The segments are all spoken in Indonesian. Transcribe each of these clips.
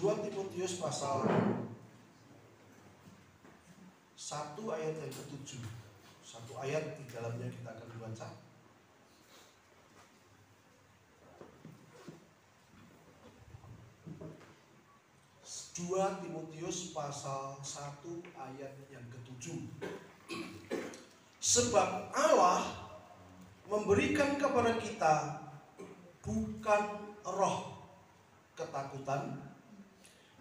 2 Timotius pasal 1 ayat yang ke-7. Satu ayat di dalamnya kita akan baca. Dua Timotius pasal 1 ayat yang ke-7. Sebab Allah memberikan kepada kita bukan roh ketakutan,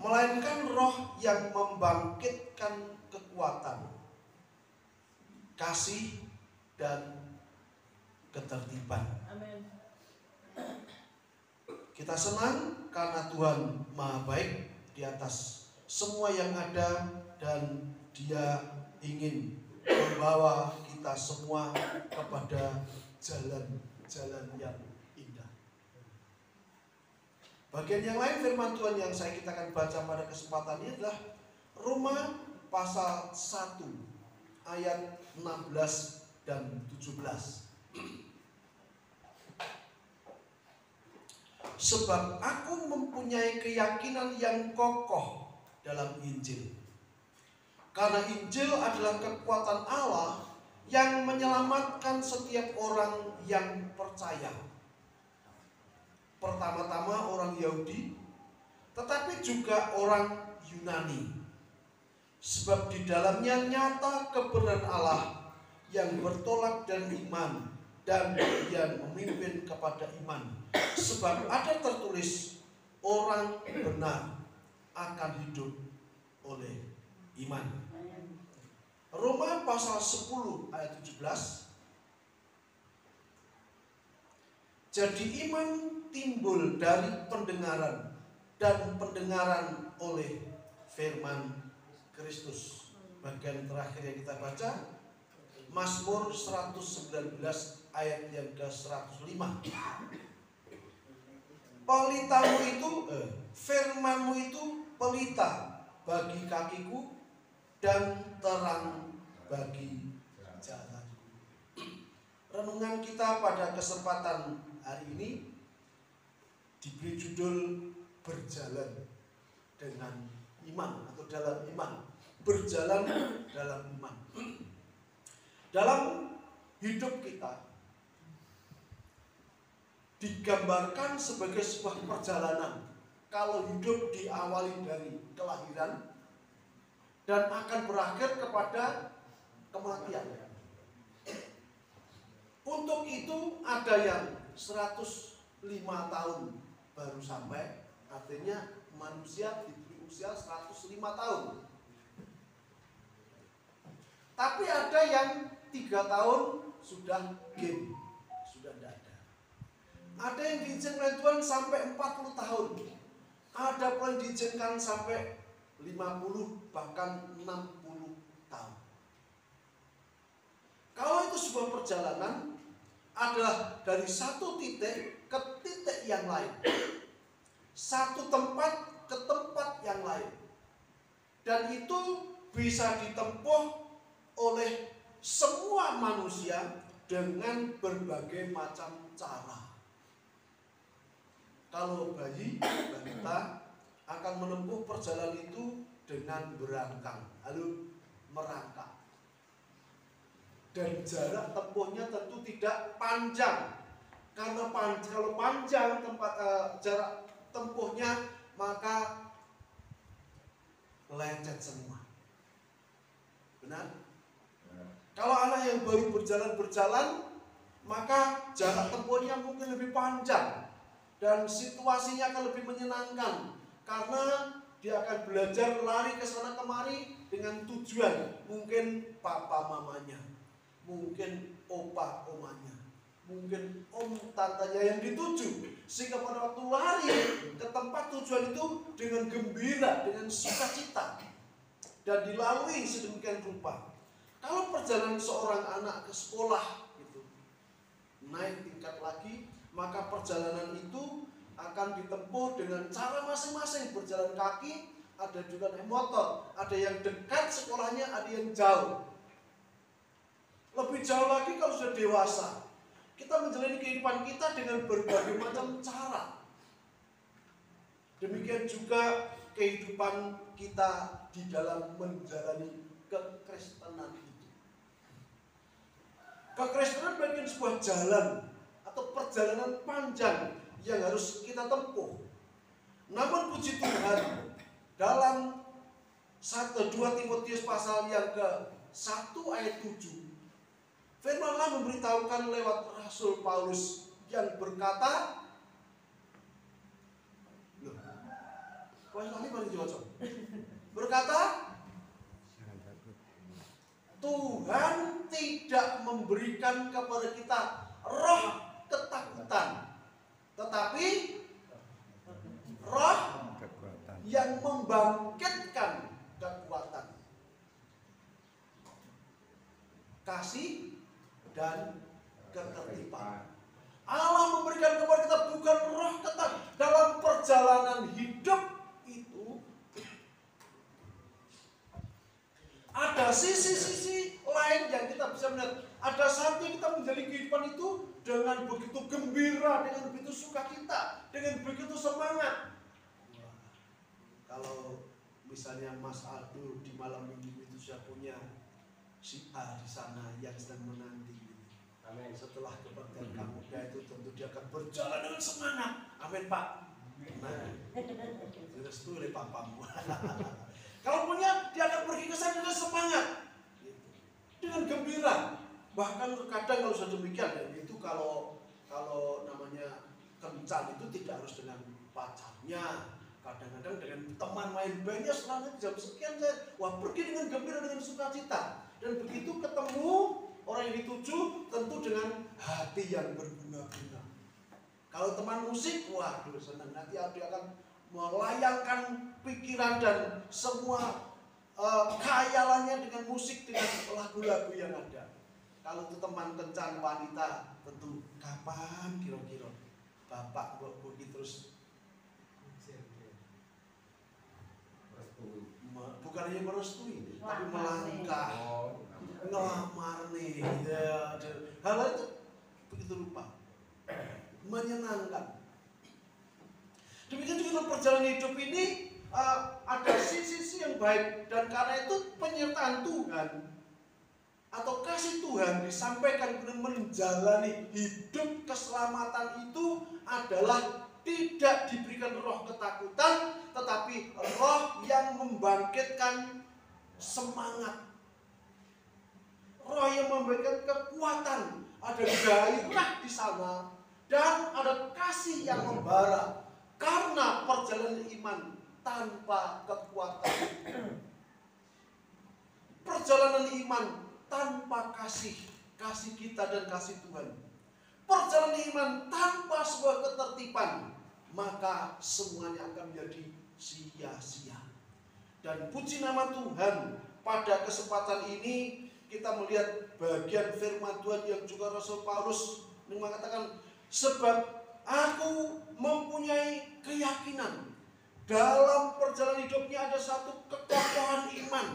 melainkan roh yang membangkitkan kekuatan, kasih, dan ketertiban. Amin. Kita senang karena Tuhan Maha Baik di atas semua yang ada, dan Dia ingin membawa kita semua kepada jalan-jalan yang indah. Bagian yang lain firman Tuhan yang kita akan baca pada kesempatan ini adalah Roma pasal 1 ayat 16 dan 17. Sebab aku mempunyai keyakinan yang kokoh dalam Injil. Karena Injil adalah kekuatan Allah yang menyelamatkan setiap orang yang percaya. Pertama-tama orang Yahudi, tetapi juga orang Yunani. Sebab di dalamnya nyata kebenaran Allah yang bertolak dari iman dan yang memimpin kepada iman. Sebab ada tertulis, orang benar akan hidup oleh iman. Roma pasal 10 ayat 17. Jadi iman timbul dari pendengaran, dan pendengaran oleh firman Kristus. Bagian terakhir yang kita baca Mazmur 119 ayat yang ke-105. Pelitamu itu, firmanmu itu pelita bagi kakiku dan terang bagi jalanku. Renungan kita pada kesempatan hari ini diberi judul berjalan dengan iman atau dalam iman. Berjalan dalam iman. Dalam hidup kita digambarkan sebagai sebuah perjalanan. Kalau hidup diawali dari kelahiran dan akan berakhir kepada kematian. Untuk itu ada yang 105 tahun baru sampai, artinya manusia diberi usia 105 tahun. Tapi ada yang 3 tahun sudah game, sudah tidak ada. Ada yang diizinkan oleh Tuhan sampai 40 tahun. Ada pun yang diizinkan sampai 50 bahkan 60 tahun. Kalau itu sebuah perjalanan adalah dari satu titik ke titik yang lain, satu tempat ke tempat yang lain, dan itu bisa ditempuh oleh semua manusia dengan berbagai macam cara. Kalau balita akan menempuh perjalanan itu dengan berangkang, lalu merangkak. Dan jarak tempuhnya tentu tidak panjang, karena kalau panjang jarak tempuhnya maka lecet semua. Benar? Kalau anak yang baru berjalan, maka jarak tempuhnya mungkin lebih panjang dan situasinya akan lebih menyenangkan, karena dia akan belajar lari ke sana kemari dengan tujuan, mungkin papa mamanya, mungkin opa omanya, mungkin om tantanya yang dituju, sehingga pada waktu lari ke tempat tujuan itu dengan gembira, dengan sukacita, dan dilalui sedemikian rupa. Kalau perjalanan seorang anak ke sekolah gitu, naik tingkat lagi, maka perjalanan itu akan ditempuh dengan cara masing-masing. Berjalan kaki, ada juga naik motor, ada yang dekat sekolahnya, ada yang jauh. Lebih jauh lagi kalau sudah dewasa, kita menjalani kehidupan kita dengan berbagai macam cara. Demikian juga kehidupan kita di dalam menjalani kekristenan itu. Kekristenan bagian sebuah jalan atau perjalanan panjang yang harus kita tempuh. Namun puji Tuhan, dalam 2 Timotius pasal yang ke-1 ayat 7, firman Allah memberitahukan lewat Rasul Paulus yang berkata, berkata, Tuhan tidak memberikan kepada kita roh ketakutan, tetapi roh yang membangkitkan kekuatan, kasih, dan ketertiban. Allah memberikan kepada kita bukan roh ketakutan. Dalam perjalanan hidup itu ada sisi-sisi lain yang kita bisa melihat. Ada saatnya kita menjalani kehidupan itu dengan begitu gembira, dengan begitu sukacita, dengan begitu semangat. Kalau misalnya Mas Aldo di malam minggu itu sudah punya si A di sana yang sedang menanti. Amin. Setelah kebaktian Kamuda itu tentu dia akan berjalan dengan semangat. Amin Pak. Nah, direstui oleh papamu. Kalau punya, dia akan pergi ke sana dengan semangat, dengan gembira. Bahkan kadang kalau sudah demikian, ya, itu kalau namanya kencan itu tidak harus dengan pacarnya. Kadang-kadang dengan teman main bandnya selanjutnya jam sekian, wah pergi dengan gembira, dengan sukacita. Dan begitu ketemu orang yang dituju, tentu dengan hati yang berbunga-bunga. Kalau teman musik, waduh senang, nanti dia akan melayangkan pikiran dan semua khayalannya dengan musik, dengan lagu-lagu yang ada. Kalau itu teman kencan wanita, tentu kapan kira-kira bapak pergi terus bukan hanya merestui, tapi melangkah, ngelamar nih, hal itu begitu rupa, menyenangkan. Demikian juga dalam perjalanan hidup ini ada sisi-sisi yang baik, dan karena itu penyertaan Tuhan atau kasih Tuhan disampaikan dengan menjalani hidup keselamatan itu adalah tidak diberikan roh ketakutan, tetapi roh yang membangkitkan semangat, roh yang memberikan kekuatan. Ada gairah di sana dan ada kasih yang membara. Karena perjalanan iman tanpa kekuatan, perjalanan iman tanpa kasih kita dan kasih Tuhan, perjalanan iman tanpa sebuah ketertiban, maka semuanya akan menjadi sia-sia. Dan puji nama Tuhan, pada kesempatan ini kita melihat bagian firman Tuhan yang juga Rasul Paulus mengatakan, sebab aku mempunyai keyakinan dalam perjalanan hidupnya ada satu kekokohan iman,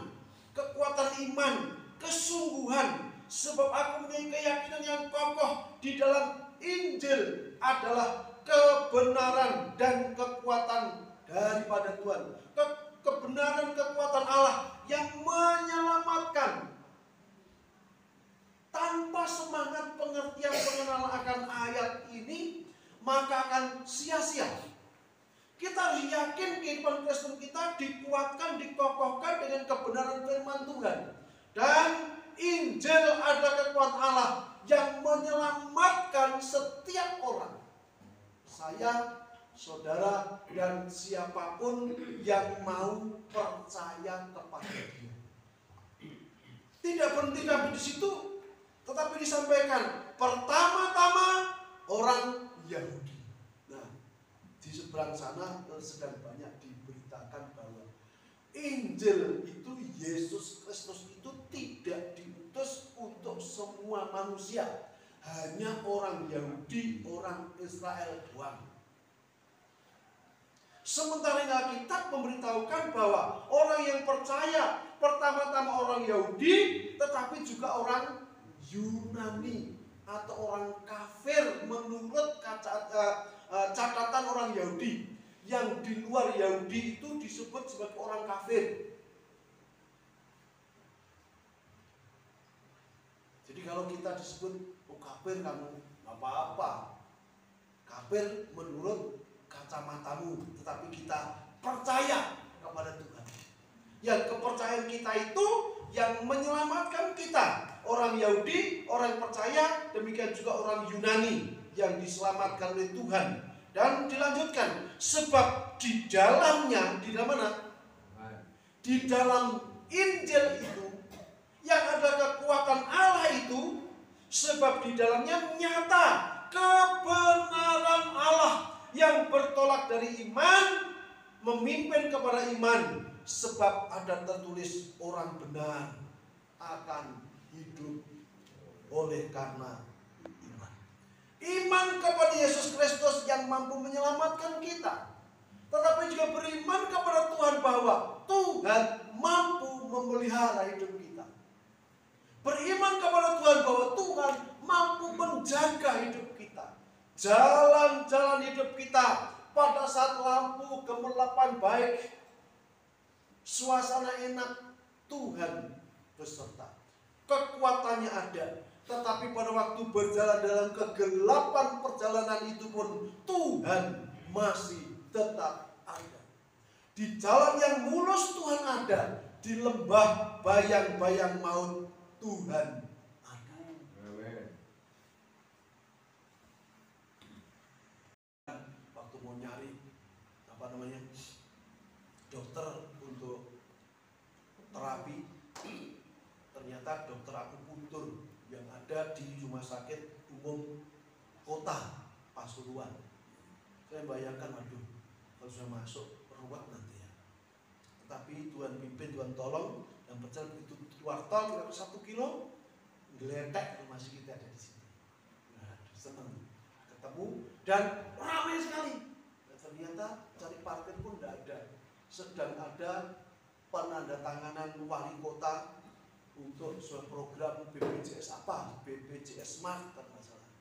kekuatan iman, kesungguhan. Sebab aku mempunyai keyakinan yang kokoh di dalam Injil adalah kebenaran dan kekuatan daripada Tuhan. Kebenaran kekuatan Allah yang menyelamatkan. Tanpa semangat pengertian pengenalan akan ayat ini, maka akan sia-sia. Kita harus yakin kehidupan Kristen kita dikuatkan, dikokohkan dengan kebenaran firman Tuhan. Dan Injil adalah kekuatan Allah yang menyelamatkan setiap orang. Saya, saudara, dan siapapun yang mau percaya kepada Dia. Tidak berhenti sampai di situ, tetapi disampaikan pertama-tama orang Yahudi. Nah, di seberang sana sedang banyak diberitakan bahwa Injil itu, Yesus Kristus itu tidak diutus untuk semua manusia, hanya orang Yahudi, orang Israel doang. Sementara Alkitab memberitahukan bahwa orang yang percaya pertama-tama orang Yahudi, tetapi juga orang Yunani atau orang kafir menurut catatan orang Yahudi yang di luar Yahudi itu disebut sebagai orang kafir. Jadi kalau kita disebut kafir, kamu nggak apa-apa. Kafir menurut kacamatamu, tetapi kita percaya kepada Tuhan. Yang kepercayaan kita itu yang menyelamatkan kita. Orang Yahudi, orang percaya, demikian juga orang Yunani yang diselamatkan oleh Tuhan. Dan dilanjutkan, sebab di dalamnya, di dalam mana? Di dalam Injil itu yang ada kekuatan Allah itu, sebab di dalamnya nyata kebenaran Allah yang bertolak dari iman, memimpin kepada iman. Sebab ada tertulis, orang benar akan hidup oleh karena iman. Iman kepada Yesus Kristus yang mampu menyelamatkan kita, tetapi juga beriman kepada Tuhan bahwa Tuhan mampu memelihara hidup kita. Beriman kepada Tuhan bahwa Tuhan mampu menjaga hidup kita. Jalan-jalan hidup kita pada saat lampu gemerlapan baik, suasana enak, Tuhan beserta. Kekuatannya ada. Tetapi pada waktu berjalan dalam kegelapan perjalanan itu pun Tuhan masih tetap ada. Di jalan yang mulus Tuhan ada. Di lembah bayang-bayang maut Tuhan ada. Waktu mau nyari dokter untuk terapi, ternyata dokter akupuntur yang ada di Rumah Sakit Umum Kota Pasuruan. Saya bayangkan, waduh, kalau sudah masuk ruwet nanti ya. Tetapi Tuhan pimpin, Tuhan tolong, yang berjalan itu keluar tol kira-kira 1 kilo, geletek rumah sakit kita ada di sini. Nah, senang ketemu dan ramai sekali. Dan ternyata cari parkir pun tidak ada. Sedang ada penandatanganan wali kota untuk suatu program BPJS apa, BPJS Smart kalau nggak salah.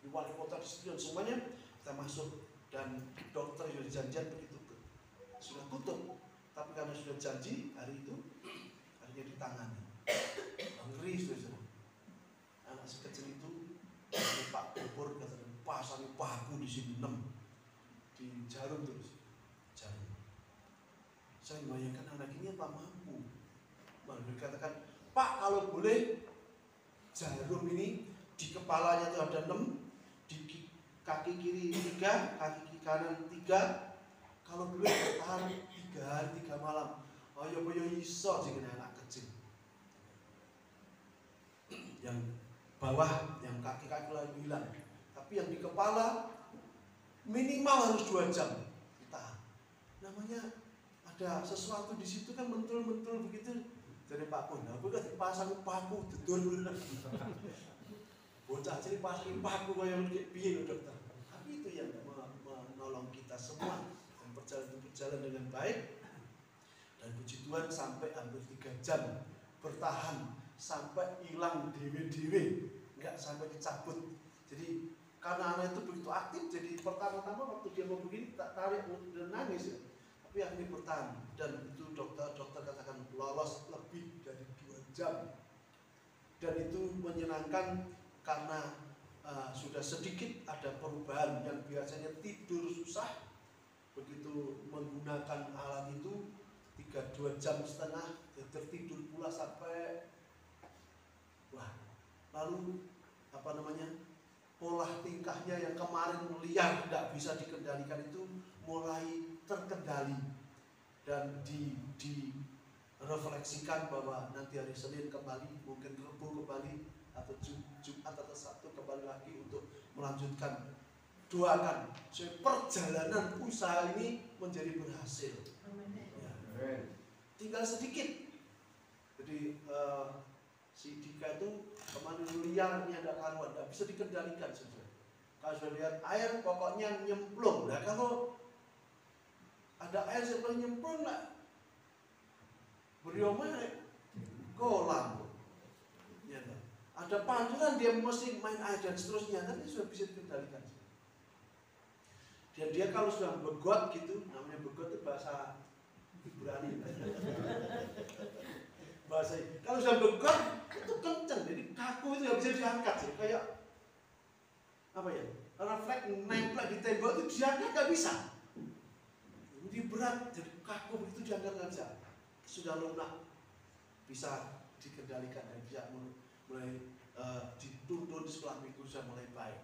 Di wali kota di situ dan semuanya kita masuk, dan dokter sudah janjian begitu sudah tutup, tapi karena sudah janji hari itu akhirnya ditangani. Ngeri sudah. Anak si kecil itu Pak Gubernur kata, pasang paku di sini 6 di jarum terus jarum. Saya bayangkan anak ini apa mampu. Lalu dikatakan, Pak kalau boleh jarum ini di kepalanya itu ada 6, di kaki kiri 3, kaki kanan 3, kalau boleh bertahan 3 hari 3 malam. Ayo iso dengan anak kecil. Yang bawah, yang kaki-kaki lagi hilang, tapi yang di kepala minimal harus 2 jam ditahan. Namanya ada sesuatu di situ kan, mentul-mentul begitu. Dari Pak Pun, aku kan dipasang paku, tidur. Bocah jadi pasang paku kayak piye dokter. Tapi itu yang menolong kita semua dan berjalan dengan baik. Dan puji Tuhan sampai hampir 3 jam bertahan sampai hilang dewe-dewe, nggak sampai dicabut. Jadi karena anak itu begitu aktif, jadi pertama-tama waktu dia mau begini tak tarik dan nangis ya. Tapi akhirnya bertahan, dan itu dokter katakan lolos lebih dari 2 jam. Dan itu menyenangkan karena sudah sedikit ada perubahan. Yang biasanya tidur susah, begitu menggunakan alat itu 2 jam setengah tertidur pula sampai lalu pola tingkahnya yang kemarin liar tidak bisa dikendalikan itu mulai terkendali, dan direfleksikan bahwa nanti hari Senin kembali, mungkin Rabu kembali, atau Jumat atau Sabtu kembali lagi untuk melanjutkan. Doakan supaya perjalanan usaha ini menjadi berhasil. Ya. Tinggal sedikit. Jadi si Dika itu kemarin liarnya ada karuan, tidak bisa dikendalikan saja. Kalau sudah lihat air pokoknya nyemplung. Nah kalau ada air seperti nyemplung lah, beriomah kolam. Ya, ada pancuran dia mesti main air dan seterusnya, nanti sudah bisa dikendalikan. Dan dia kalau sudah begot gitu, namanya begot itu bahasa Ibrani. Bahasa kalau sudah begot itu kenceng, jadi kaku itu nggak bisa diangkat sih, kayak apa ya? Refleks nempel di tembok itu diangkat nggak bisa. Jadi berat, jadi kaku begitu diangkat nggak bisa. Sudah lunak, bisa dikendalikan dan bisa mulai dituntun setelah minggu sudah mulai baik.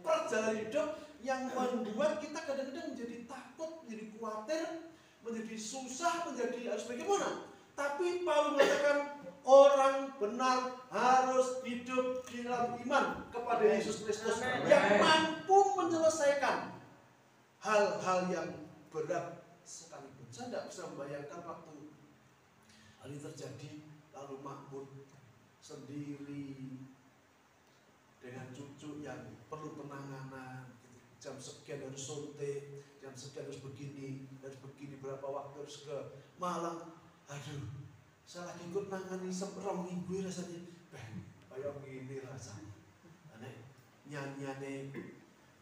Perjalanan hidup yang membuat kita kadang-kadang menjadi takut, menjadi khawatir, menjadi susah, menjadi harus bagaimana. Tapi Paulus mengatakan orang benar harus hidup di dalam iman kepada Yesus Kristus yang mampu menyelesaikan hal-hal yang berat sekalipun. Saya tidak bisa membayangkan waktu hal ini terjadi lalu Mahmud sendiri dengan cucu yang perlu penanganan, jam sekian harus suntik, jam sekian harus begini berapa waktu harus ke Malang. Aduh, saya lagi ikut nangani seperang minggu rasanya, kayak gini rasanya. Aneh, nyanyi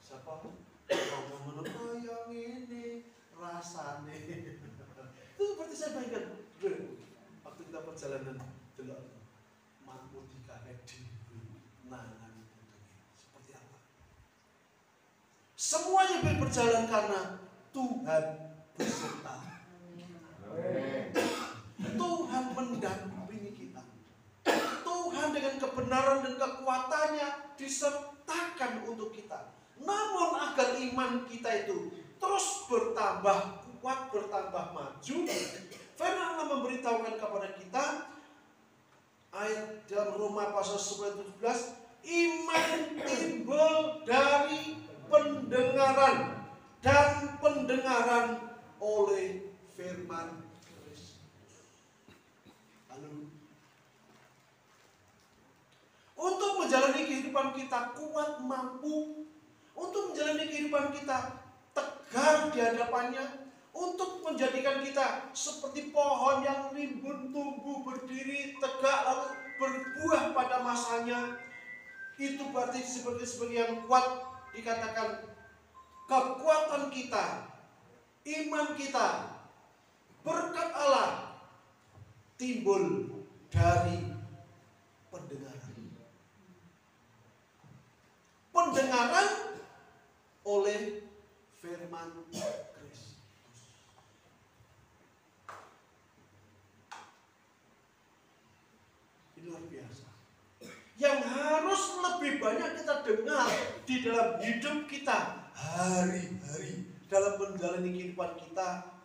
siapa? Ngomong kayak gini rasanya. Itu seperti saya bayangkan, waktu kita perjalanan delok Mahmud dikaret di nangani seperti apa? Semuanya berjalan karena Tuhan beserta. Tuhan mendampingi kita. Tuhan dengan kebenaran dan kekuatannya disertakan untuk kita. Namun agar iman kita itu terus bertambah kuat, bertambah maju, firman Allah memberitahukan kepada kita ayat dalam Roma pasal 17, iman timbul dari pendengaran dan pendengaran oleh firman Kristus. Lalu untuk menjalani kehidupan kita kuat, mampu, untuk menjalani kehidupan kita tegar di hadapannya, untuk menjadikan kita seperti pohon yang rimbun tumbuh berdiri tegak lalu berbuah pada masanya. Itu berarti sebagai yang kuat dikatakan kekuatan kita, iman kita, berkat Allah timbul dari pendengaran. Pendengaran oleh firman Kristus. Ini luar biasa. Yang harus lebih banyak kita dengar di dalam hidup kita hari-hari dalam menjalani kehidupan kita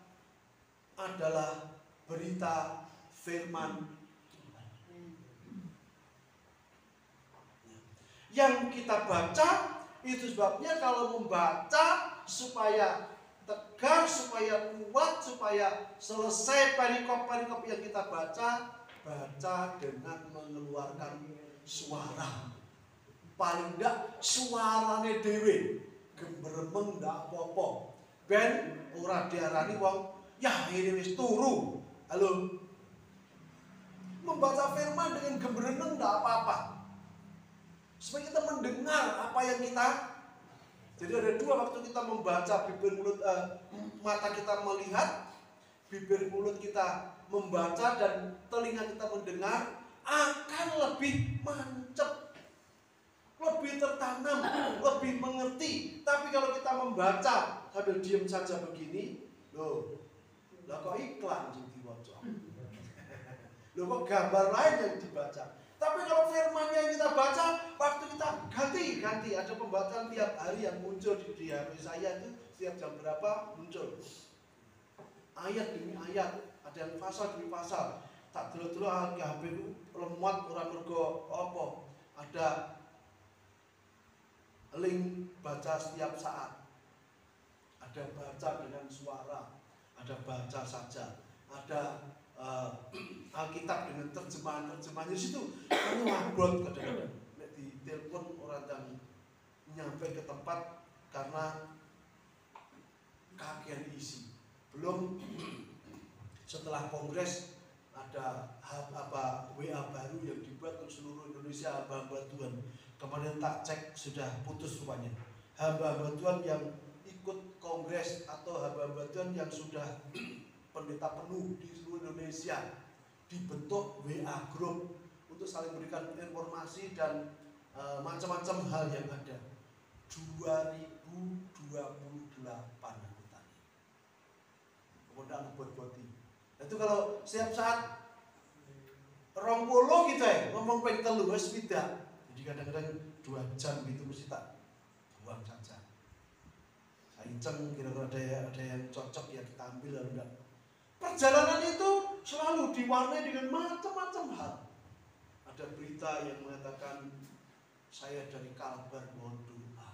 adalah berita firman Tuhan. Yang kita baca, itu sebabnya kalau membaca supaya tegar, supaya kuat, supaya selesai perikop-perikop yang kita baca dengan mengeluarkan suara. Paling enggak suarane dhewe gembremeng ndak apa-apa. Ben ora diarani wong ya ini wis turu. Halo. Membaca firman dengan gembremeng ndak apa-apa. Supaya kita mendengar apa yang kita. Jadi ada dua waktu kita membaca, bibir mulut mata kita melihat, bibir mulut kita membaca dan telinga kita mendengar akan lebih mancep, lebih tertanam, lebih mengerti. Tapi kalau kita membaca sambil diam saja begini, loh kok iklan yang dibaca, loh kok gambar lain yang dibaca. Tapi kalau firmannya yang kita baca, waktu kita ganti, ada pembacaan tiap hari yang muncul di HP saya itu setiap jam berapa muncul ayat demi ayat, ada yang pasal demi pasal. Tak dulu HP itu lemot orang mergo apa, ada link baca setiap saat, ada baca dengan suara, ada baca saja, ada Alkitab dengan terjemahan-terjemahannya situ. Kan ngabot kadang-kadang. Nek di telepon orang yang nyampe ke tempat karena kakean isi. Belum setelah kongres ada WA baru yang dibuat untuk seluruh Indonesia, hamba-hamba Tuhan. Kemarin tak cek sudah putus rupanya. Hamba-hamba Tuhan yang ikut kongres atau hamba-hamba Tuhan yang sudah pendeta penuh di seluruh Indonesia, dibentuk WA group untuk saling memberikan informasi dan macam-macam hal yang ada. 2028 anggotanya. Kemudian buat-buati. Itu kalau setiap saat rompolo kita ya ngomong pengen telu wis tidak. Jadi kadang-kadang 2 jam gitu mesti tak buang saja. Saya inceng kira-kira ada yang cocok ya kita ambil atau enggak. Perjalanan itu selalu diwarnai dengan macam-macam hal. Ada berita yang mengatakan saya dari Kalbar mohon doa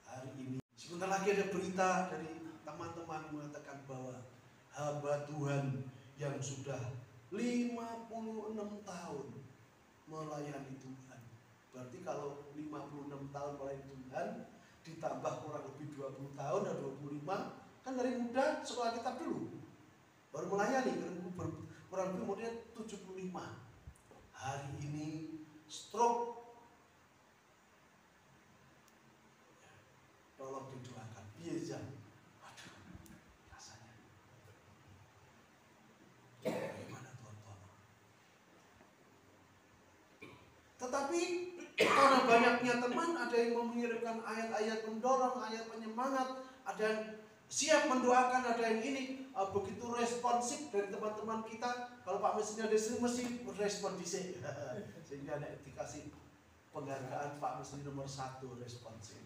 hari ini. Sebentar lagi ada berita dari teman-teman mengatakan bahwa hamba Tuhan yang sudah 56 tahun melayani Tuhan. Berarti kalau 56 tahun melayani Tuhan ditambah kurang lebih 20 tahun atau 25, kan dari muda sekolah kitab dulu. Baru melayani kurang lebih umurnya 75. Hari ini stroke. Tolong didoakan. Iya, aduh, rasanya. Bagaimana Tuhan tolong? Tetapi karena banyaknya teman, ada yang mengirimkan ayat-ayat mendorong, ayat penyemangat, ada yang siap mendoakan, ada yang ini begitu responsif dari teman-teman kita. Kalau Pak Mesnya ada sini mesti respon dhisik. Sehingga ada dikasih penghargaan Pak Mesni nomor 1 responsif.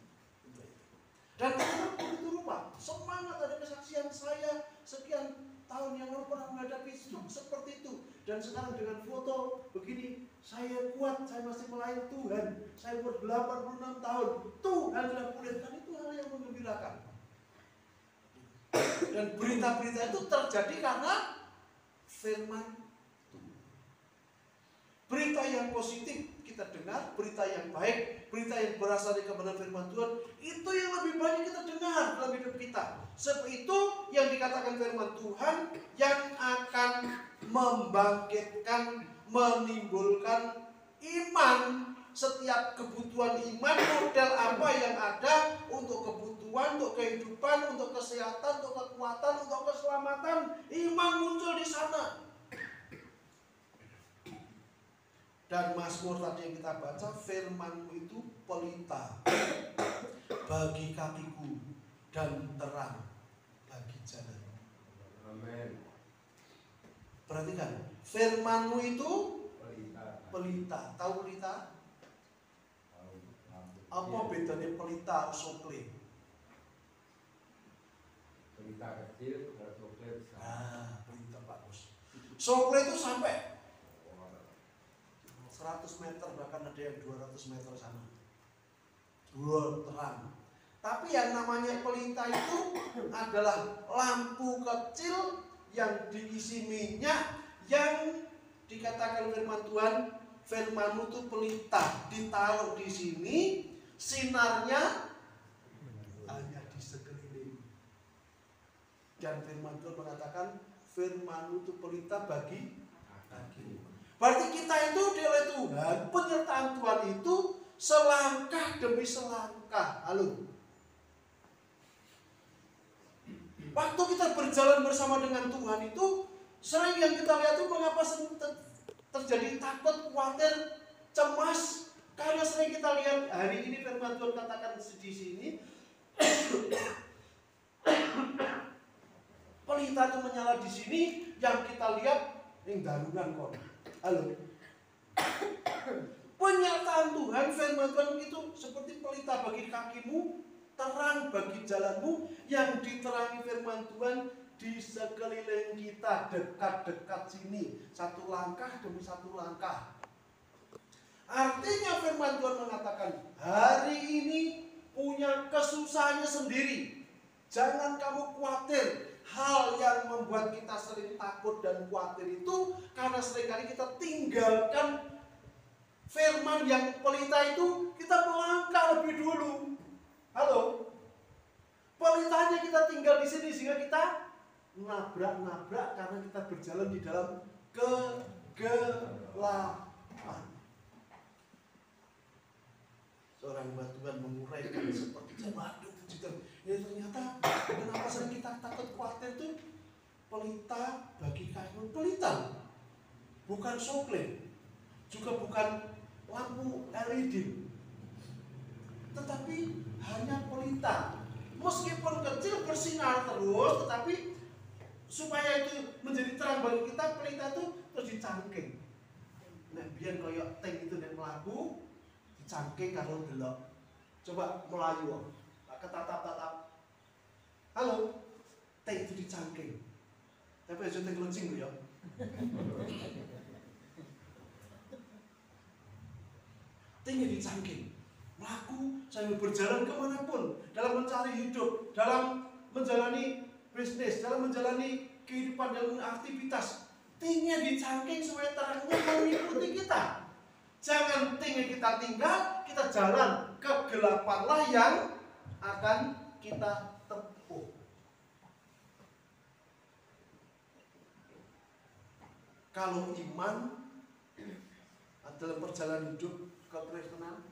Dan begitu rupa semangat, ada kesaksian saya sekian tahun yang lalu pernah menghadapi seperti itu, dan sekarang dengan foto begini, saya kuat, saya masih melayani Tuhan, saya umur 86 tahun, Tuhan sudah pulihkan. Itu hal yang menggembirakan. Dan berita-berita itu terjadi karena firman Tuhan. Berita yang positif kita dengar, berita yang baik, berita yang berasal dari kebenaran firman Tuhan, itu yang lebih banyak kita dengar dalam hidup kita. Sebab itu yang dikatakan firman Tuhan yang akan membangkitkan, menimbulkan iman. Setiap kebutuhan iman, model apa yang ada untuk kebutuhan, untuk kehidupan, untuk kesehatan, untuk kekuatan, untuk keselamatan, iman muncul di sana. Dan Mazmur tadi yang kita baca, firman-Mu itu pelita bagi kakiku dan terang bagi jalan. Amin. Perhatikan, firman-Mu itu pelita. Tahu pelita? Apa bedanya pelita atau sokle? Pelita kecil, sokle besar. Nah, pelita bagus. Sokle itu sampai 100 meter, bahkan ada yang 200 meter sana. Dua terang. Tapi yang namanya pelita itu adalah lampu kecil yang diisi minyak, yang dikatakan firman Tuhan, firman-Mu itu pelita, ditaruh di sini, sinarnya hanya di sekeliling. Dan firman Tuhan mengatakan, firman-Mu itu pelita bagi kaki. Berarti kita itu oleh Tuhan, penyertaan Tuhan itu selangkah demi selangkah. Halo. Waktu kita berjalan bersama dengan Tuhan itu, sering yang kita lihat itu mengapa terjadi takut, khawatir, cemas. Karena sering kita lihat hari ini firman Tuhan katakan di sini, pelita itu menyala di sini, yang kita lihat yang darungan kok. Halo. Pernyataan Tuhan, firman Tuhan itu seperti pelita bagi kakimu, terang bagi jalanmu, yang diterangi firman Tuhan di sekeliling kita, dekat-dekat sini, satu langkah demi satu langkah. Artinya firman Tuhan mengatakan, hari ini punya kesusahannya sendiri. Jangan kamu khawatir. Hal yang membuat kita sering takut dan khawatir itu karena seringkali kita tinggalkan firman yang pelita itu, kita melangkah lebih dulu. Halo. Pelitanya kita tinggal di sini sehingga kita nabrak-nabrak karena kita berjalan di dalam kegelapan. Seorang hamba Tuhan menguraikan seperti waduh, Ya ternyata kenapa sering kita takut khawatir tuh pelita bagi kami pelita, bukan soklen, juga bukan lampu LED, tetapi hanya pelita. Meskipun kecil bersinar terus, tetapi supaya itu menjadi terang bagi kita, pelita itu terus dicangking. Nah, biar koyok tank itu nek mlaku dicangking karo delok. Coba melayu, ketatap-tatap. Halo, tank itu dicangking. Tapi aja tank loncing ya. Tanknya dicangking. Melaku sambil berjalan kemanapun, dalam mencari hidup, dalam menjalani bisnis, dalam menjalani kehidupan, dalam aktivitas. Tanknya dicangking supaya terangnya mengikuti kita. Jangan tanknya kita tinggal, kita jalan. Kegelapanlah yang akan kita tempuh. Kalau iman dalam perjalanan hidup kekristenan,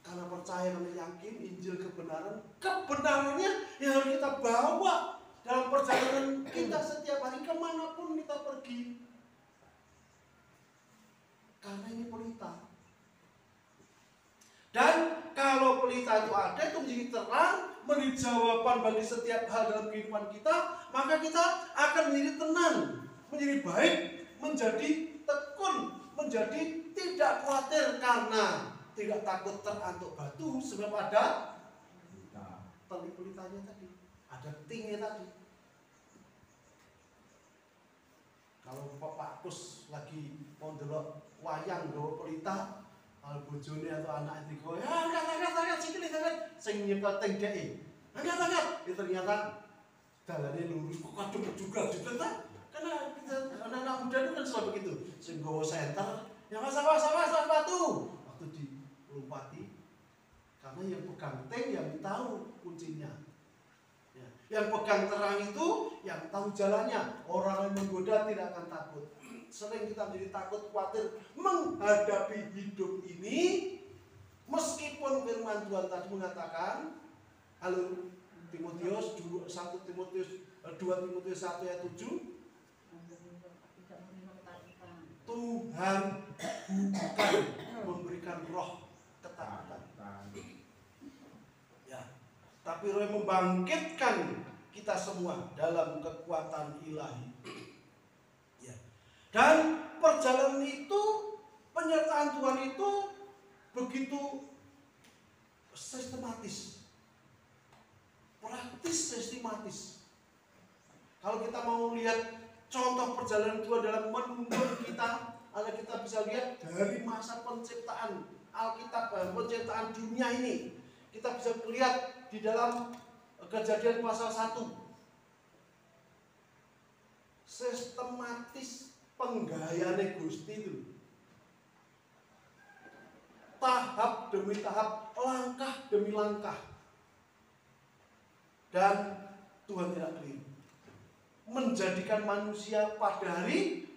karena percaya dan yakin Injil kebenarannya yang harus kita bawa dalam perjalanan kita setiap hari kemanapun kita pergi. Karena ini pelita. Dan kalau pelita itu ada, itu menjadi terang, menjadi jawaban bagi setiap hal dalam kehidupan kita, maka kita akan menjadi tenang, menjadi baik, menjadi tekun, menjadi tidak khawatir karena tidak takut terantuk batu, sebab ada tali pelitanya tadi, ada tingnya tadi. Kalau Pak Kus lagi mau delok wayang gawa pelita, kalau bojone atau anak itu ya angkat sikile angkat sing nyekel ting dhek. Angkat. Itu ternyata dalane lurus kok kadung juga ta. Karena kita anak-anak muda itu kan selalu begitu. Sing gawa senter, ya Mas batu. Waktu dilompati karena yang pegang ting yang tahu kuncinya. Ya. Yang pegang terang itu yang tahu jalannya. Orang yang menggoda tidak akan takut. Sering kita menjadi takut, khawatir menghadapi hidup ini, meskipun firman Tuhan tadi mengatakan, halo Timotius 2 Timotius 1 ayat 7, Tuhan bukan memberikan roh ketakutan, ya, tapi roh yang membangkitkan kita semua dalam kekuatan ilahi. Dan perjalanan itu, penyertaan Tuhan itu begitu sistematis, praktis sistematis. Kalau kita mau lihat contoh perjalanan Tuhan dalam menuntun kita, kita bisa lihat dari masa penciptaan Alkitab, penciptaan dunia ini. Kita bisa lihat di dalam Kejadian pasal 1. Sistematis penggayaan Gusti itu, tahap demi tahap, langkah demi langkah, dan Tuhan tidak keliru menjadikan manusia pada hari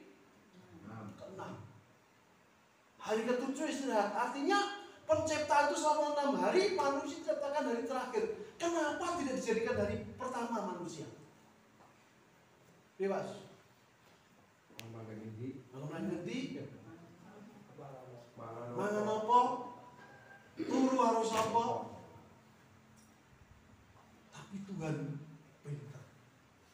ke-6. Hari ke-7 istirahat, artinya penciptaan itu selama 6 hari, manusia diciptakan hari terakhir. Kenapa tidak dijadikan hari pertama manusia? Bebas. Mangan ngendi? Mangan apa? Turu harus apa? Tapi Tuhan pintar.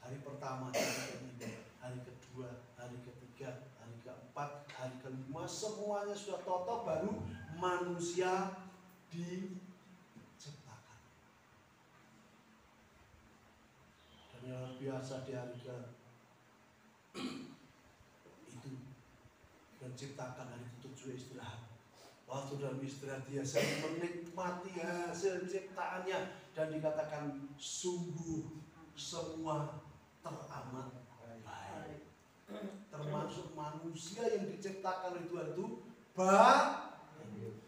Hari pertama, hari kedua, hari ketiga, hari keempat, hari kelima, semuanya sudah total, baru manusia diciptakan. Dan yang biasa di hari menciptakan hari ke-7 istirahat. Waktu dalam istirahat dia menikmati hasil ciptaannya dan dikatakan sungguh semua teramat baik. Termasuk manusia yang diciptakan oleh Tuhan itu baik.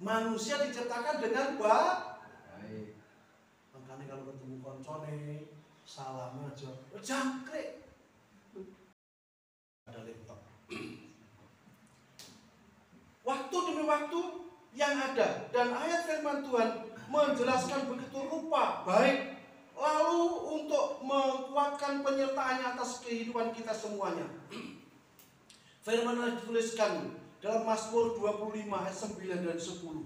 Manusia diciptakan dengan baik. Makanya kalau ketemu koncone salam aja, jangkrik. Ada laptop. Waktu waktu yang ada. Dan ayat firman Tuhan menjelaskan begitu rupa baik, lalu untuk menguatkan penyertaannya atas kehidupan kita semuanya. Firman Allah dituliskan dalam Mazmur 25 ayat 9 dan 10.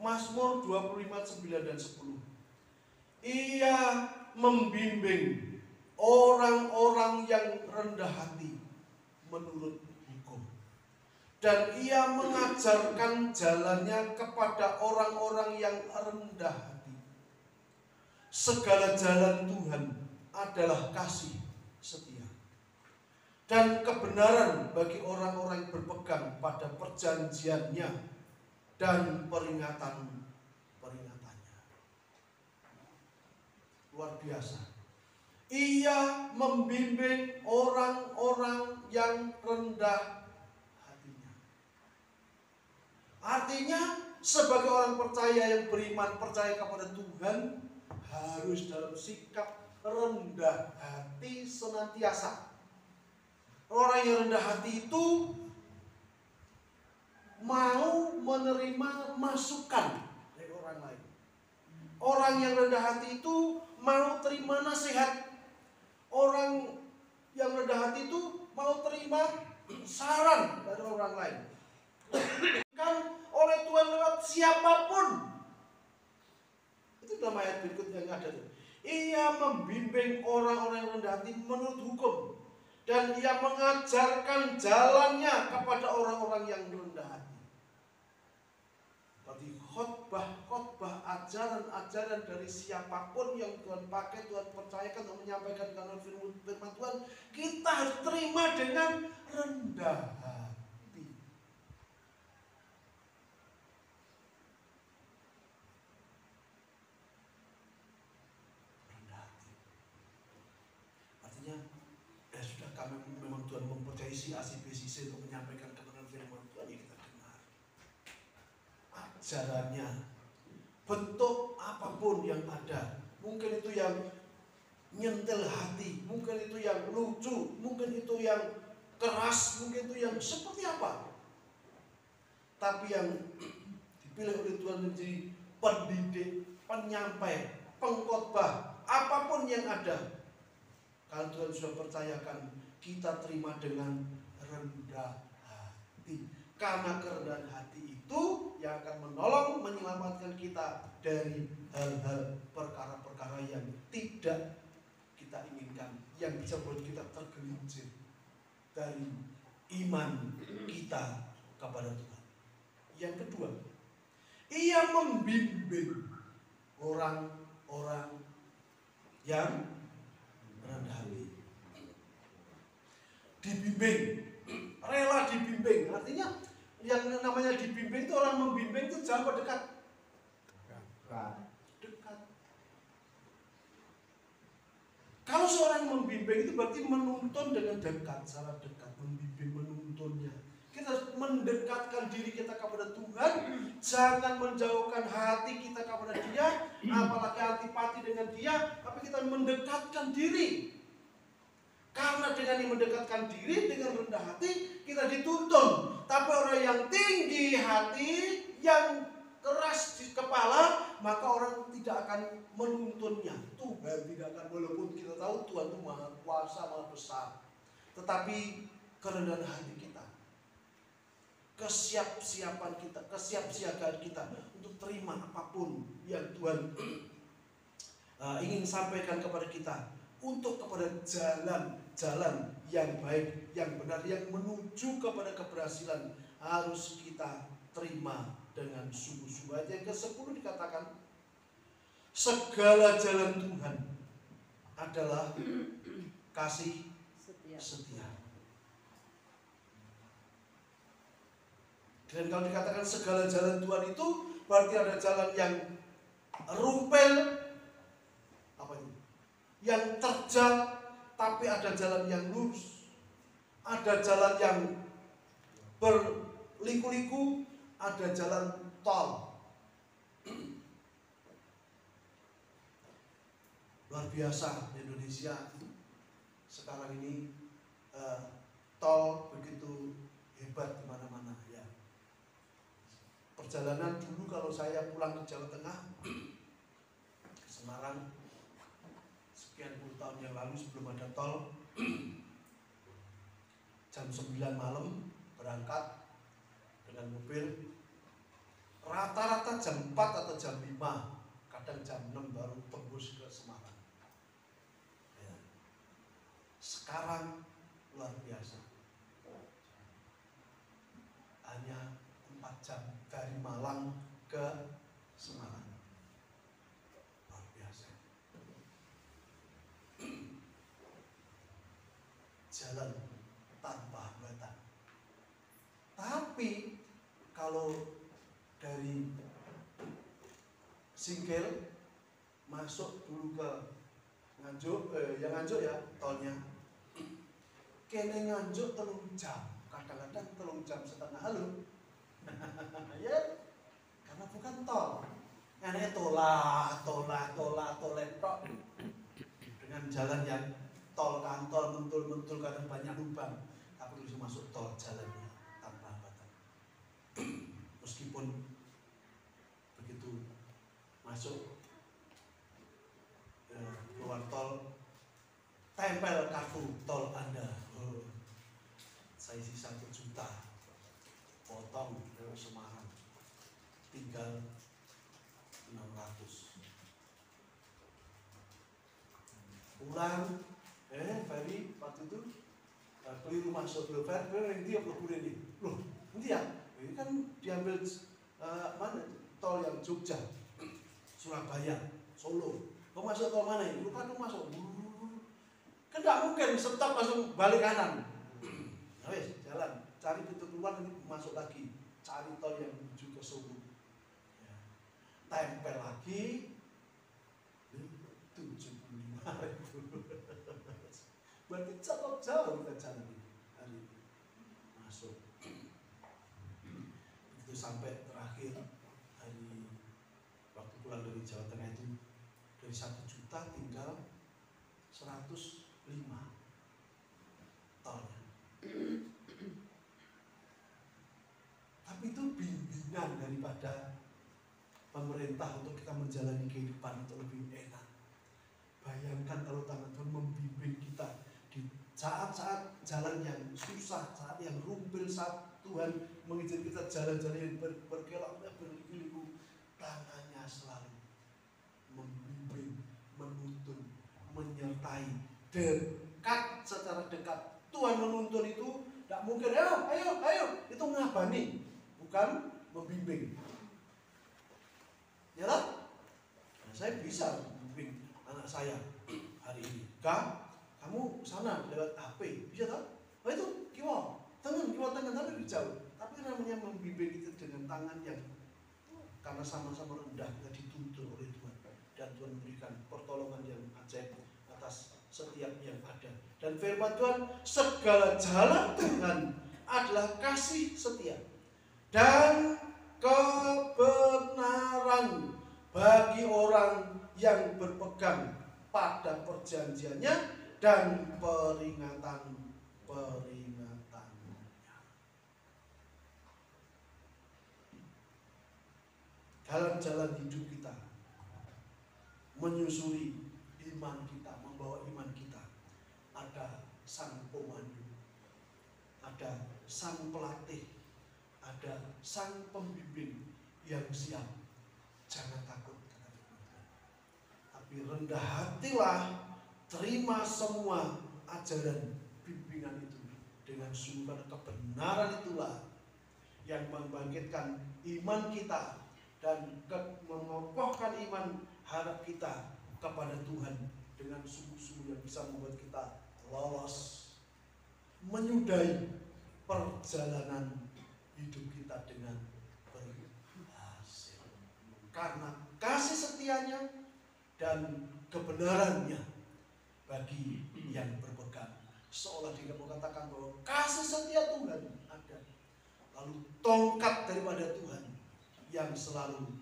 Mazmur 25 9 dan 10. Ia membimbing orang-orang yang rendah hati menurut hukum, dan ia mengajarkan jalannya kepada orang-orang yang rendah hati. Segala jalan Tuhan adalah kasih setia dan kebenaran bagi orang-orang yang berpegang pada perjanjiannya dan peringatannya. Luar biasa. Ia membimbing orang-orang yang rendah hatinya. Artinya sebagai orang percaya yang beriman, percaya kepada Tuhan, harus dalam sikap rendah hati senantiasa. Orang yang rendah hati itu mau menerima masukan dari orang lain. Orang yang rendah hati itu mau terima nasihat. Orang yang rendah hati itu mau terima saran dari orang lain. Kan oleh Tuhan lewat siapapun. Itu dalam ayat berikutnya yang ada tuh. Ia membimbing orang-orang yang rendah hati menurut hukum, dan ia mengajarkan jalannya kepada orang-orang yang rendah hati. Berarti khotbah, ajaran-ajaran dari siapapun yang Tuhan pakai, Tuhan percayakan untuk menyampaikan dengan firman Tuhan, kita harus terima dengan rendah hati. Rendah hati. Artinya, sudah kami memang Tuhan mempercayai si A, si B, si C untuk menyampaikan kebenaran firman Tuhan, ya kita dengar. Ajarannya, bentuk apapun yang ada, mungkin itu yang nyentil hati, mungkin itu yang lucu, mungkin itu yang keras, mungkin itu yang seperti apa, tapi yang dipilih oleh Tuhan menjadi pendidik, penyampai, pengkhotbah, apapun yang ada, kalau Tuhan sudah percayakan, kita terima dengan rendah hati. Karena kerendahan hati itu yang akan menolong menyelamatkan kita dari hal-hal perkara-perkara yang tidak kita inginkan, yang bisa membuat kita tergelincir dari iman kita kepada Tuhan. Yang kedua, ia membimbing orang-orang yang rendah hati. Dibimbing, rela dibimbing. Artinya yang namanya dibimbing itu, orang membimbing itu jauh atau dekat? Dekat. Kalau seorang membimbing itu berarti menuntun dengan dekat, secara dekat, membimbing, menuntunnya. Kita harus mendekatkan diri kita kepada Tuhan, jangan menjauhkan hati kita kepada Dia, apalagi antipati dengan Dia, tapi kita mendekatkan diri. Karena dengan mendekatkan diri, dengan rendah hati, kita dituntun. Tapi orang yang tinggi hati, yang keras di kepala, maka orang tidak akan menuntunnya. Tuhan tidak akan, walaupun kita tahu Tuhan itu maha kuasa, maha besar. Tetapi kerendahan hati kita, kesiapsiapan kita, kesiapsiagaan kita untuk terima apapun yang Tuhan ingin sampaikan kepada kita, untuk kepada jalan yang baik, yang benar, yang menuju kepada keberhasilan, harus kita terima dengan sungguh-sungguh. Ayat yang ke-10 dikatakan, segala jalan Tuhan adalah kasih setia. Dan kalau dikatakan segala jalan Tuhan itu, berarti ada jalan yang rumpel, apa itu? Yang terjal, tapi ada jalan yang lurus. Ada jalan yang berliku-liku, ada jalan tol. Luar biasa Indonesia sekarang ini, tol perjalanan dulu kalau saya pulang ke Jawa Tengah, ke Semarang, sekian puluh tahun yang lalu sebelum ada tol, jam 9 malam berangkat dengan mobil, rata-rata jam 4 atau jam 5, kadang jam 6 baru tembus ke Semarang. Ya. Sekarang luar biasa, hanya 4 jam dari Malang ke Semarang. Luar biasa. Jalan tanpa hambatan. Tapi kalau dari Singkil masuk dulu ke Nganjuk, yang Nganjuk ya tolnya, kene Nganjuk 3 jam, kadang-kadang 3 jam setengah. Halo. Ya, karena bukan tol. Ini toletok dengan jalan yang tol kantol mentul kadang banyak lubang, tapi bisa masuk tol jalannya tanpa hambatan. Meskipun begitu masuk keluar tol, tempel kartu tol Anda. Saya isi 1 juta, potong ke Semarang, tinggal 600. Pulang, Ferry waktu itu keliru masuk ke Ferry, dia pelebur ini. Loh, nanti ya, ini kan diambil mana tol yang Jogja, Surabaya, Solo. Kau masuk tol mana ini? Lupa tuh masuk. Kan tidak mungkin stop langsung balik kanan. Nah, wes, jalan, cari pintu keluar, nanti masuk lagi, cari tol yang menuju ke Solo. Ya. Tempel lagi 75.000. Berarti cukup jauh kita jalan hari ini. Masuk. Itu sampai terakhir hari waktu pulang dari Jawa Tengah itu, dari 1 juta tinggal 105 tolnya. Tapi itu bimbingan daripada pemerintah untuk kita menjalani kehidupan itu lebih enak. Bayangkan kalau tangan Tuhan membimbing kita di saat-saat jalan yang susah, saat yang rumpil, saat Tuhan mengizinkan kita jalan-jalan yang berkelok, berliku-liku, tangannya selalu membimbing, menuntun, menyertai, dekat, secara dekat. Tuhan menuntun itu tidak mungkin, ayo, itu ngabani, bukan membimbing. Ya lah, nah, saya bisa membimbing anak saya hari ini. Kamu sana lewat HP, bisa tak? Oh itu kiwa tangan tapi jauh. Tapi namanya membimbing itu dengan tangan yang karena sama-sama rendah kita dituntun oleh Tuhan, dan Tuhan memberikan pertolongan yang ajaib atas setiap yang ada. Dan firman Tuhan, segala jalan Tuhan adalah kasih setia dan kebenaran bagi orang yang berpegang pada perjanjiannya dan peringatan-peringatannya. Dalam jalan hidup kita, menyusuri iman kita, membawa iman kita, ada sang pemandu, ada sang pelatih, ada sang pembimbing yang siap. Jangan takut, tapi rendah hatilah, terima semua ajaran bimbingan itu dengan sungguh, karena kebenaran itulah yang membangkitkan iman kita dan mengokohkan iman harap kita kepada Tuhan dengan sungguh-sungguh yang bisa membuat kita lolos, menyudahi perjalanan hidup kita dengan berhasil. Karena kasih setianya dan kebenarannya bagi yang berpegang. Seolah dia mau katakan bahwa kasih setia Tuhan ada, lalu tongkat daripada Tuhan yang selalu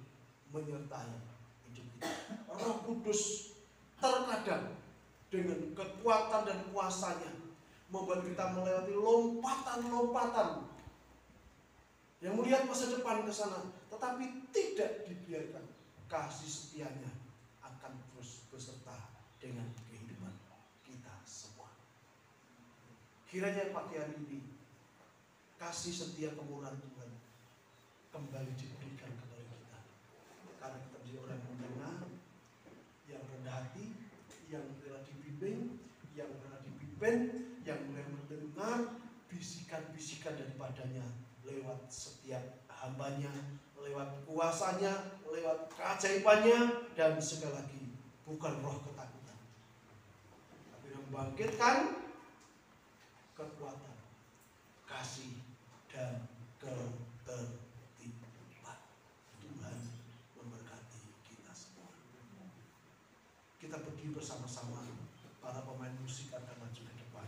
menyertai hidup kita. Roh Kudus terkadang dengan kekuatan dan kuasanya membuat kita melewati lompatan-lompatan yang melihat masa depan ke sana, tetapi tidak dibiarkan, kasih setianya akan terus beserta dengan kehidupan kita semua. Kiranya pagi hari ini kasih setia kemurahan Tuhan kembali diberikan kepada kita, karena kita menjadi orang yang mendengar, yang rendah hati, yang rela dibimbing, yang rela dipimpin, yang mulai mendengar bisikan-bisikan daripadanya lewat setiap hambanya, lewat kuasanya, lewat keajaibannya, dan sekali lagi bukan roh ketakutan, tapi membangkitkan kekuatan, kasih, dan ketertiban. Tuhan memberkati kita semua. Kita berdiri bersama-sama, para pemain musik akan maju ke depan.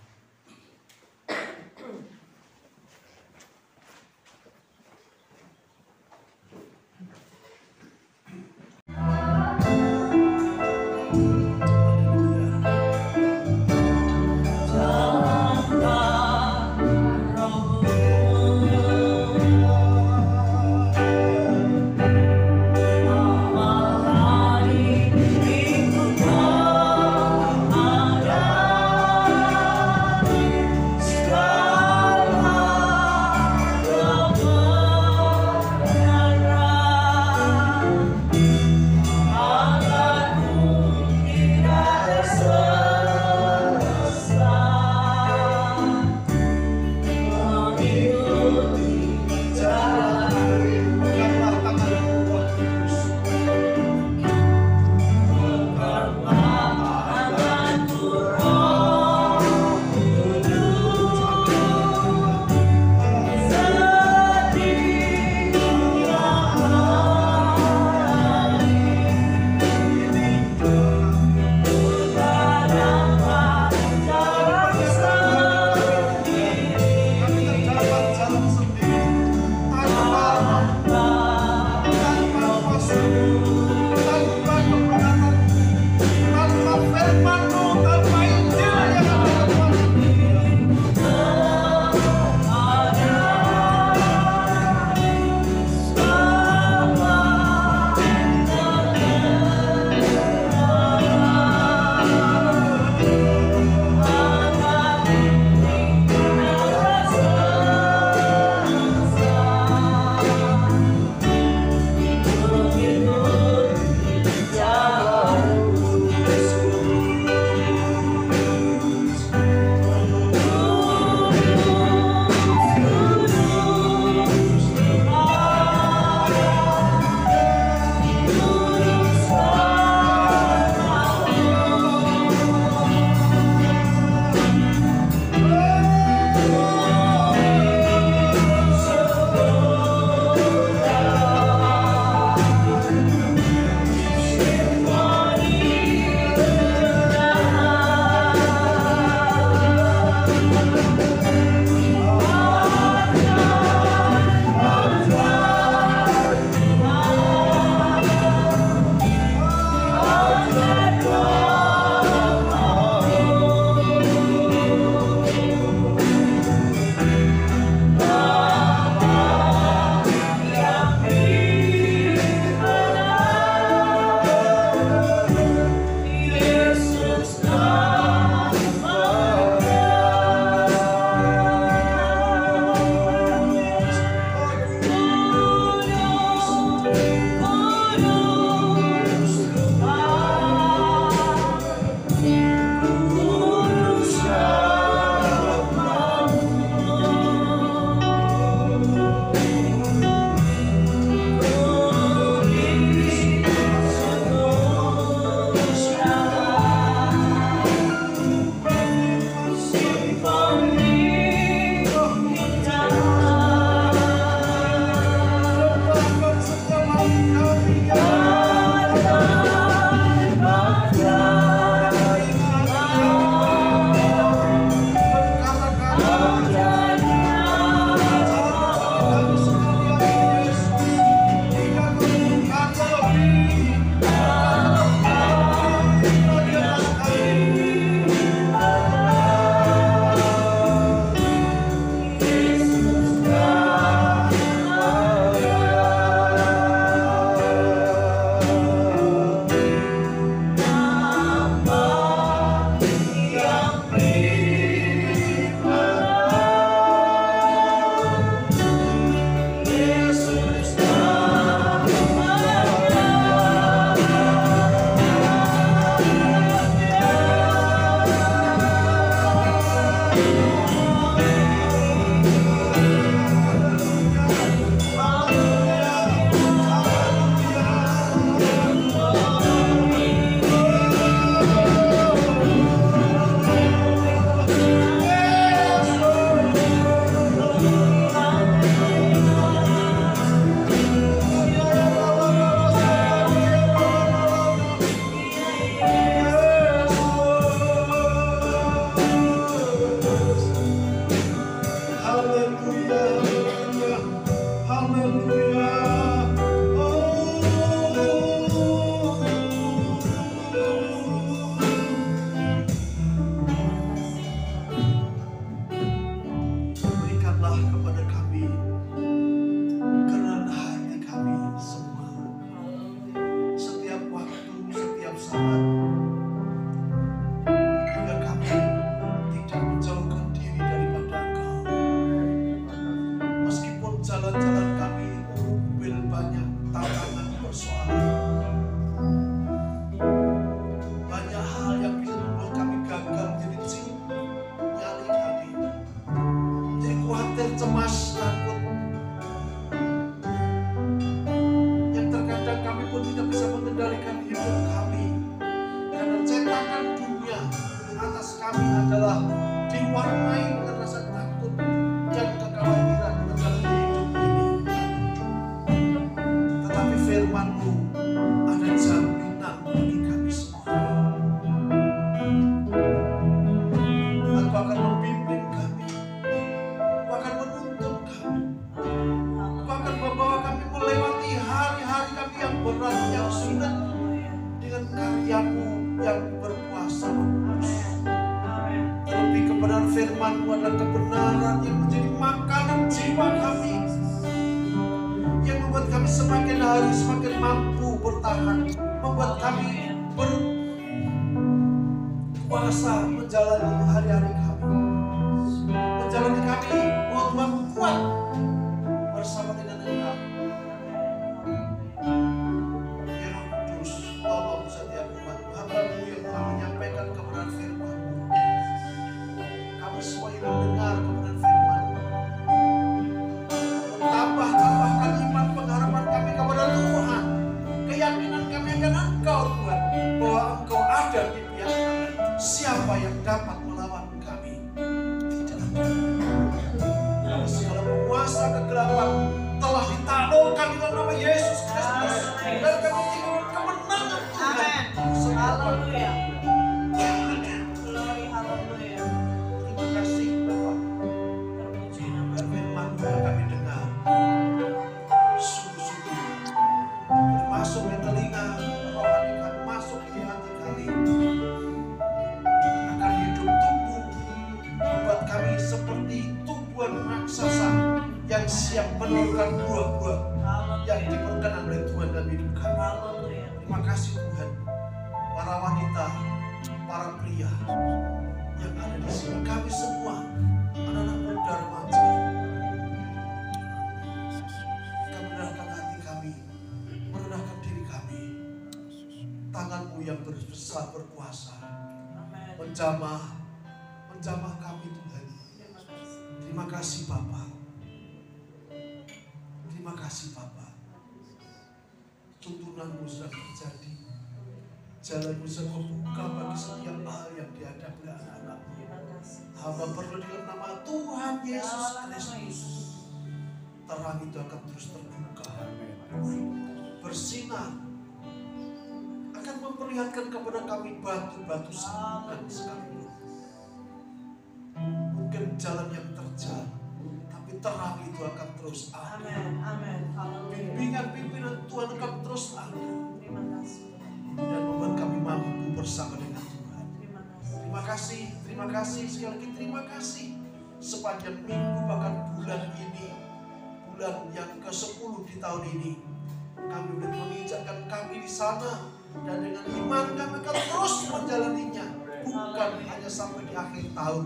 Menjamah kami Tuhan. Terima kasih Bapa. Terima kasih Bapa. Tuntunanmu sudah terjadi. Jalanmu sudah membuka bagi setiap hal yang dihadapi anak-anakmu. Hamba perlu dengan nama Tuhan Yesus Kristus. Terang itu akan terus terbuka. Bersinar. Akan memperlihatkan kepada kami batu-batu sambungan sekalipun. Mungkin jalan yang terjal, tapi terang itu akan terus ada. Bimbingan-pimpinan Tuhan akan terus ada. Dan membuat kami mampu bersama dengan Tuhan. Terima kasih, sekali lagi terima kasih. Sepanjang minggu bahkan bulan ini, bulan yang ke-10 di tahun ini, kami boleh menginjakkan kaki di sana. Dan dengan iman kami akan terus menjalaninya. Bukan hanya sampai di akhir tahun,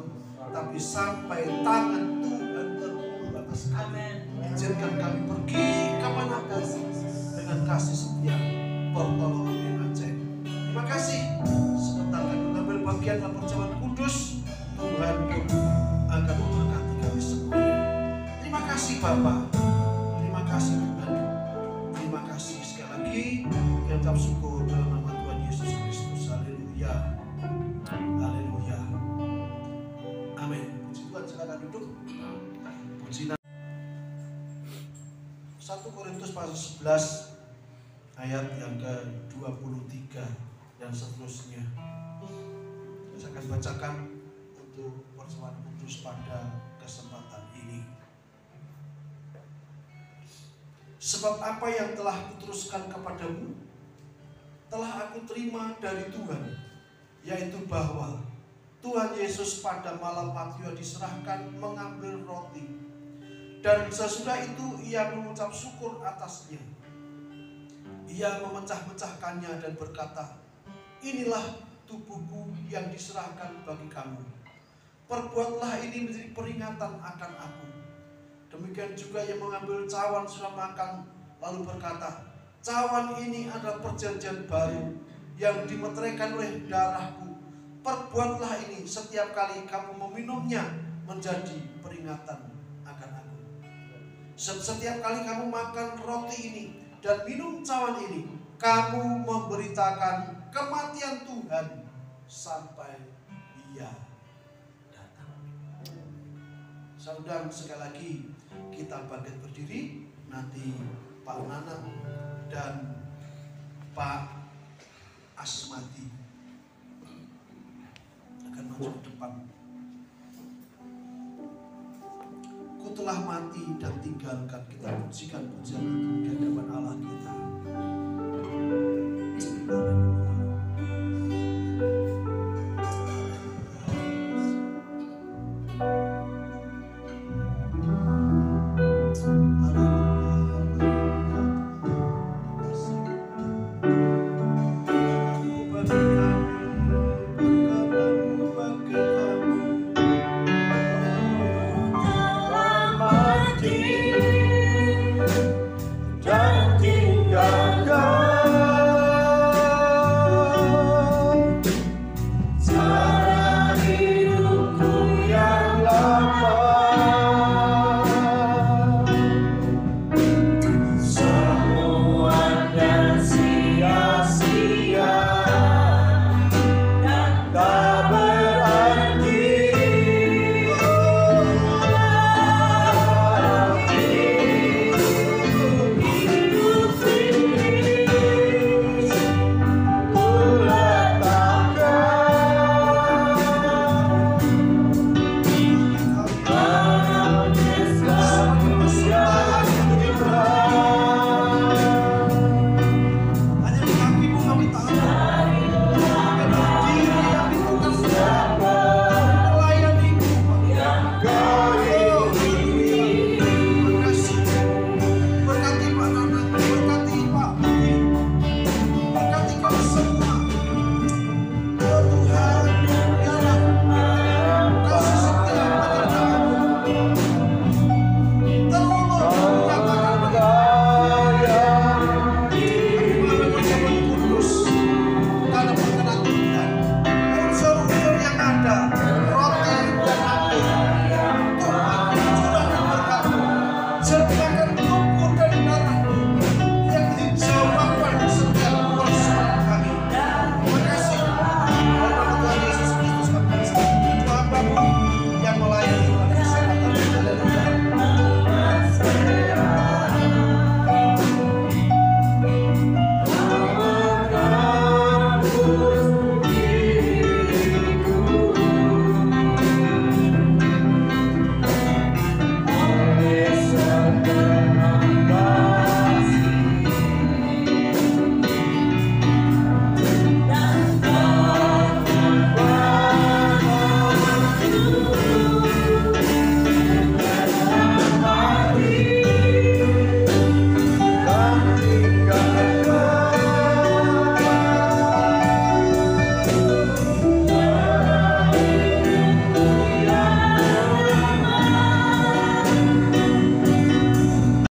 tapi sampai tangan Tuhan terulur atas kami. Izinkan kami pergi kemanapun dengan kasih setia pertolongan yang ajaib. Terima kasih. Sebentar kami mengambil bagian dalam perjamuan kudus. Tuhan berkati. Bapa, terima kasih Tuhan. Terima kasih sekali lagi. Kita ucap syukur dalam nama Tuhan Yesus Kristus. Haleluya. Haleluya. Amin. Puji Tuhan, silakan duduk. Puji nama. 1 Korintus pasal 11 ayat yang ke-23 dan seterusnya. Saya akan bacakan untuk persoalan kudus pada kesempatan ini. Sebab apa yang telah kuteruskan kepadamu telah aku terima dari Tuhan, yaitu bahwa Tuhan Yesus pada malam Patia diserahkan mengambil roti, dan sesudah itu ia mengucap syukur atasnya. Ia memecah-mecahkannya dan berkata, inilah tubuhku yang diserahkan bagi kamu. Perbuatlah ini menjadi peringatan akan aku. Demikian juga ia mengambil cawan sesudah makan, lalu berkata, cawan ini adalah perjanjian baru yang dimeteraikan oleh darahku. Perbuatlah ini setiap kali kamu meminumnya menjadi peringatan akan aku. Setiap kali kamu makan roti ini dan minum cawan ini, kamu memberitakan kematian Tuhan sampai Ia datang. Saudara, sekali lagi kita bangkit berdiri. Nanti Pak Nana dan Pak Asmadi akan maju ke depan. Ku telah mati dan tinggalkan, kita pujikan pujian itu di hadapan Allah kita.